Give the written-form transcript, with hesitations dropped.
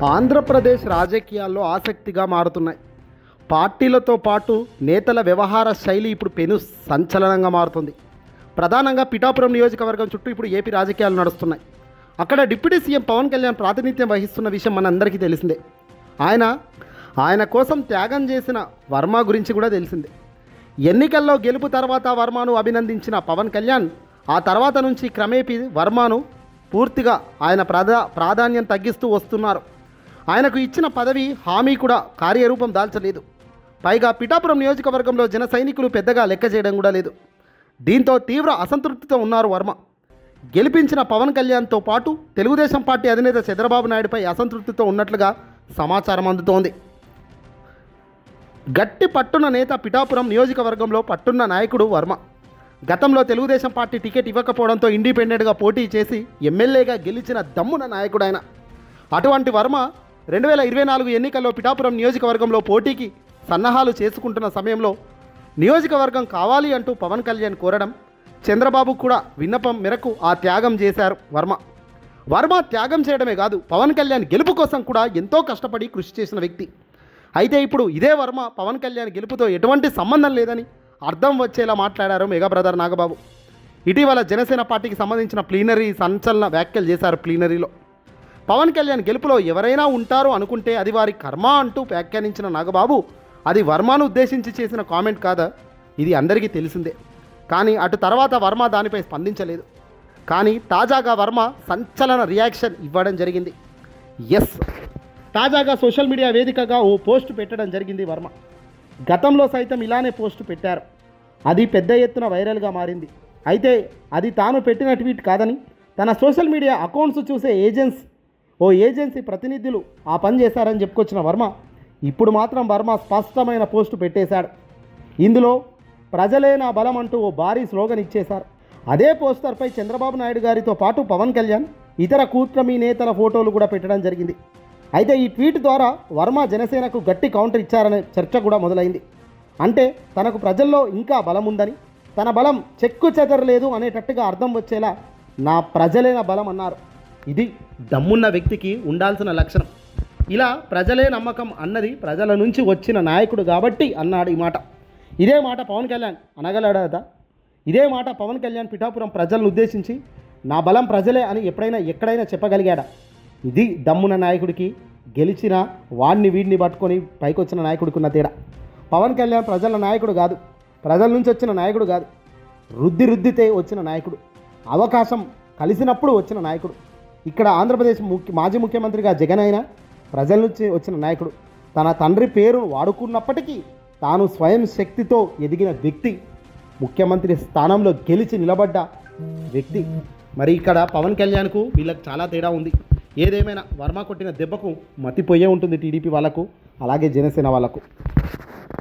ఆంధ్రప్రదేశ్ రాజకీయాల్లో ఆసక్తిగా మారుతున్నాయి. పార్టీలతో పాటు నేతల వ్యవహార శైలి ఇప్పుడు పెను సంచలనంగా మారుతుంది. ప్రధానంగా పిఠాపురం నియోజకవర్గం చుట్టూ ఇప్పుడు ఏపీ రాజకీయాలు నడుస్తున్నాయి. అక్కడ డిప్యూటీ సీఎం పవన్ కళ్యాణ్ ప్రాతినిధ్యం వహిస్తున్న విషయం మనందరికీ తెలిసిందే. ఆయన కోసం త్యాగం చేసిన వర్మ గురించి కూడా తెలిసిందే. ఎన్నికల్లో గెలుపు తర్వాత వర్మను అభినందించిన పవన్ కళ్యాణ్ ఆ తర్వాత నుంచి క్రమేపీ వర్మను పూర్తిగా ఆయన ప్రాధాన్యం తగ్గిస్తూ వస్తున్నారు. ఆయనకు ఇచ్చిన పదవి హామీ కూడా కార్యరూపం దాల్చలేదు. పైగా పిఠాపురం నియోజకవర్గంలో జన సైనికులు పెద్దగా లెక్క చేయడం కూడా లేదు. దీంతో తీవ్ర అసంతృప్తితో ఉన్నారు వర్మ. గెలిపించిన పవన్ కళ్యాణ్తో పాటు తెలుగుదేశం పార్టీ అధినేత చంద్రబాబు నాయుడుపై అసంతృప్తితో ఉన్నట్లుగా సమాచారం అందుతోంది. గట్టి పట్టున్న నేత పిఠాపురం నియోజకవర్గంలో పట్టున్న నాయకుడు వర్మ. గతంలో తెలుగుదేశం పార్టీ టికెట్ ఇవ్వకపోవడంతో ఇండిపెండెంట్గా పోటీ చేసి ఎమ్మెల్యేగా గెలిచిన దమ్మున నాయకుడు ఆయన. అటువంటి వర్మ 2024 ఎన్నికల్లో పిఠాపురం నియోజకవర్గంలో పోటీకి సన్నాహాలు చేసుకుంటున్న సమయంలో నియోజకవర్గం కావాలి అంటూ పవన్ కళ్యాణ్ కోరడం, చంద్రబాబు కూడా విన్నపం మేరకు ఆ త్యాగం చేశారు వర్మ త్యాగం చేయడమే కాదు, పవన్ కళ్యాణ్ గెలుపు కోసం కూడా ఎంతో కష్టపడి కృషి చేసిన వ్యక్తి. అయితే ఇప్పుడు ఇదే వర్మ పవన్ కళ్యాణ్ గెలుపుతో ఎటువంటి సంబంధం లేదని అర్థం వచ్చేలా మాట్లాడారు మెగా బ్రదర్ నాగబాబు. ఇటీవల జనసేన పార్టీకి సంబంధించిన ప్లీనరీ సంచలన వ్యాఖ్యలు చేశారు. ప్లీనరీలో పవన్ కళ్యాణ్ గెలుపులో ఎవరైనా ఉంటారు అనుకుంటే అది వారి కర్మ అంటూ వ్యాఖ్యానించిన నాగబాబు, అది వర్మను ఉద్దేశించి చేసిన కామెంట్ కాదా, ఇది అందరికీ తెలిసిందే. కానీ అటు తర్వాత వర్మ దానిపై స్పందించలేదు. కానీ తాజాగా వర్మ సంచలన రియాక్షన్ ఇవ్వడం జరిగింది. తాజాగా సోషల్ మీడియా వేదికగా ఓ పోస్ట్ పెట్టడం జరిగింది వర్మ. గతంలో సైతం ఇలానే పోస్ట్ పెట్టారు. అది పెద్ద ఎత్తున వైరల్గా మారింది. అయితే అది తాను పెట్టిన ట్వీట్ కాదని తన సోషల్ మీడియా అకౌంట్స్ చూసే ఏజెన్సీ ప్రతినిధులు ఆ పని చేశారని చెప్పుకొచ్చిన వర్మ ఇప్పుడు మాత్రం వర్మ స్పష్టమైన పోస్టు పెట్టేశాడు. ఇందులో ప్రజలే నా బలం అంటూ ఓ భారీ స్లోగన్ ఇచ్చేశారు. అదే పోస్టర్పై చంద్రబాబు నాయుడు గారితో పాటు పవన్ కళ్యాణ్, ఇతర కూటమి నేతల ఫోటోలు కూడా పెట్టడం జరిగింది. అయితే ఈ ట్వీట్ ద్వారా వర్మ జనసేనకు గట్టి కౌంటర్ ఇచ్చారనే చర్చ కూడా మొదలైంది. అంటే తనకు ప్రజల్లో ఇంకా బలం ఉందని, తన బలం చెక్కు చెదరలేదు అనేటట్టుగా అర్థం వచ్చేలా నా ప్రజలే నా బలం అన్నారు. ఇది దమ్మున్న వ్యక్తికి ఉండాల్సిన లక్షణం. ఇలా ప్రజలే నమ్మకం అన్నది ప్రజల నుంచి వచ్చిన నాయకుడు కాబట్టి అన్నాడు ఈ మాట. ఇదే మాట పవన్ కళ్యాణ్ అనగలడా? ఇదే మాట పవన్ కళ్యాణ్ పిఠాపురం ప్రజలను ఉద్దేశించి నా బలం ప్రజలే అని ఎక్కడైనా చెప్పగలిగాడా? ఇది దమ్మున నాయకుడికి, గెలిచిన వాడిని వీడిని పట్టుకొని పైకొచ్చిన నాయకుడికి ఉన్న తేడా. పవన్ కళ్యాణ్ ప్రజల నాయకుడు కాదు, ప్రజల నుంచి వచ్చిన నాయకుడు కాదు, రుద్దితే వచ్చిన నాయకుడు, అవకాశం కలిసినప్పుడు వచ్చిన నాయకుడు. ఇక్కడ ఆంధ్రప్రదేశ్ మాజీ ముఖ్యమంత్రిగా జగన్ అయినా ప్రజల నుంచి వచ్చిన నాయకుడు. తన తండ్రి పేరును వాడుకున్నప్పటికీ తాను స్వయం శక్తితో ఎదిగిన వ్యక్తి, ముఖ్యమంత్రి స్థానంలో గెలిచి నిలబడ్డ వ్యక్తి. మరి ఇక్కడ పవన్ కళ్యాణ్కు వీళ్ళకి చాలా తేడా ఉంది. ఏదేమైనా వర్మ కొట్టిన దెబ్బకు మతిపోయే ఉంటుంది టీడీపీ వాళ్ళకు, అలాగే జనసేన వాళ్ళకు.